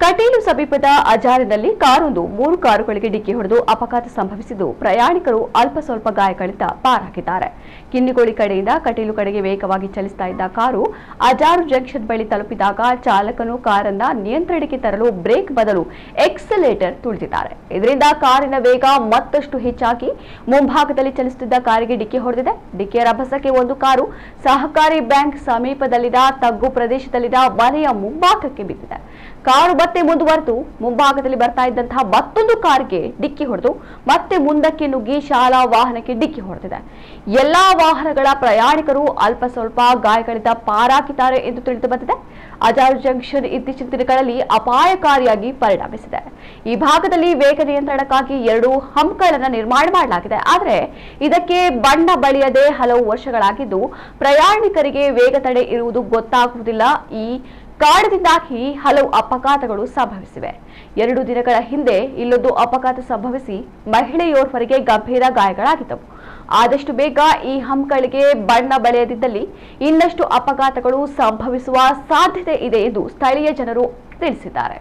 ಕಟೀಲು ಸಮೀಪದ ಅಜಾರಿನಲ್ಲಿ ಕಾರೊಂದು 3 ಕಾರುಗಳಿಗೆ ಡಿಕ್ಕಿ ಹೊಡೆದು ಅಪಘಾತ ಸಂಭವಿಸಿದ್ದು ಪ್ರಯಾಣಿಕರು ಅಲ್ಪ ಸ್ವಲ್ಪ ಗಾಯಗಳಿಂದ ಪಾರಾಗಿದ್ದಾರೆ. ಕಿನ್ನಿಗೋಳಿ ಕಡೆಯಿಂದ ಕಟೀಲು ಕಡೆಗೆ ವೇಗವಾಗಿ ಚಲಿಸುತ್ತಾ ಇದ್ದ ಕಾರು ಅಜಾರು ಜಂಕ್ಷನ್ ಬಳಿ ತಲುಪಿದಾಗ ಚಾಲಕನು ಕಾರನ್ನ ನಿಯಂತ್ರಣಕ್ಕೆ ತರಲು ಬ್ರೇಕ್ ಬದಲು ಎಕ್ಸಲೇಟರ್ ತುಳಿದಿದ್ದಾರೆ. ಇದರಿಂದ ಕಾರಿನ ವೇಗ ಮತ್ತಷ್ಟು ಹೆಚ್ಚಾಗಿ ಮುಂಭಾಗದಲ್ಲಿ ಚಲಿಸುತ್ತಿದ್ದ ಕಾರಿಗೆ ಡಿಕ್ಕಿ ಹೊಡೆದಿದೆ. ಡಿಕ್ಕಿಯ ರಭಸಕ್ಕೆ ಒಂದು ಕಾರು ಸಹಕಾರಿ ಬ್ಯಾಂಕ್ ಸಮೀಪದಲ್ಲಿದ್ದ ತಗ್ಗು ಪ್ರದೇಶದಲ್ಲಿದ್ದ ಮನೆಯ ಮುಂಭಾಗಕ್ಕೆ ಬಿದ್ದಿದೆ. ಕಾರು ಮತ್ತೆ ಮುಂದುವರೆದು ಮುಂಭಾಗದಲ್ಲಿ ಬರ್ತಾ ಇದ್ದಂತಹ ಮತ್ತೊಂದು ಕಾರಿಗೆ ಡಿಕ್ಕಿ ಹೊಡೆದು ಮತ್ತೆ ಮುಂದಕ್ಕೆ ನುಗ್ಗಿ ಶಾಲಾ ವಾಹನಕ್ಕೆ ಡಿಕ್ಕಿ ಹೊಡೆದಿದೆ. ಎಲ್ಲಾ ವಾಹನಗಳ ಪ್ರಯಾಣಿಕರು ಅಲ್ಪ ಸ್ವಲ್ಪ ಗಾಯಗಳಿಂದ ಪಾರಾಗಿದ್ದಾರೆ ಎಂದು ತಿಳಿದು ಬಂದಿದೆ. ಅಜಾರು ಜಂಕ್ಷನ್ ಇತ್ತೀಚಿನ ದಿನಗಳಲ್ಲಿ ಅಪಾಯಕಾರಿಯಾಗಿ ಪರಿಣಮಿಸಿದೆ. ಈ ಭಾಗದಲ್ಲಿ ವೇಗ ನಿಯಂತ್ರಣಕ್ಕಾಗಿ 2 ಹಂಪ್ಗಳನ್ನು ನಿರ್ಮಾಣ ಮಾಡಲಾಗಿದೆ. ಆದರೆ ಇದಕ್ಕೆ ಬಣ್ಣ ಬಳಿಯದೆ ಹಲವು ವರ್ಷಗಳಾಗಿದ್ದು ಪ್ರಯಾಣಿಕರಿಗೆ ವೇಗ ತಡೆ ಇರುವುದು ಗೊತ್ತಾಗುವುದಿಲ್ಲ. ಈ ಕಾರಣದಿಂದಾಗಿ ಹಲವು ಅಪಘಾತಗಳು ಸಂಭವಿಸಿವೆ. 2 ದಿನಗಳ ಹಿಂದೆ ಇಲ್ಲೊಂದು ಅಪಘಾತ ಸಂಭವಿಸಿ ಮಹಿಳೆಯೋರ್ವರಿಗೆ ಗಂಭೀರ ಗಾಯಗಳಾಗಿದ್ದವು. ಆದಷ್ಟು ಬೇಗ ಈ ಹಂಪ್ಗಳಿಗೆ ಬಣ್ಣ ಬಳಿಯದಿದ್ದಲ್ಲಿ ಇನ್ನಷ್ಟು ಅಪಘಾತಗಳು ಸಂಭವಿಸುವ ಸಾಧ್ಯತೆ ಇದೆ ಎಂದು ಸ್ಥಳೀಯ ಜನರು ತಿಳಿಸಿದ್ದಾರೆ.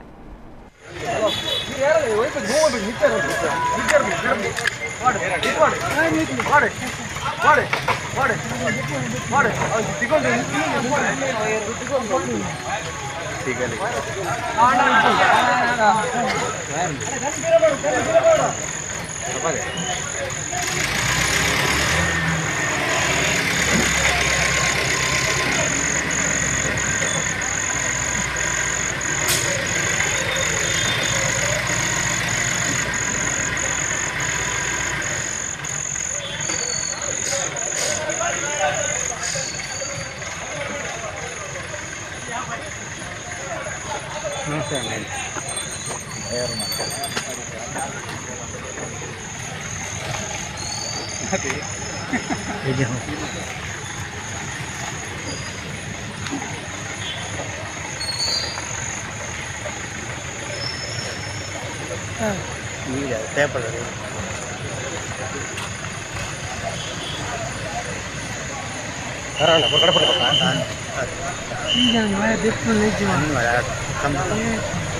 Ini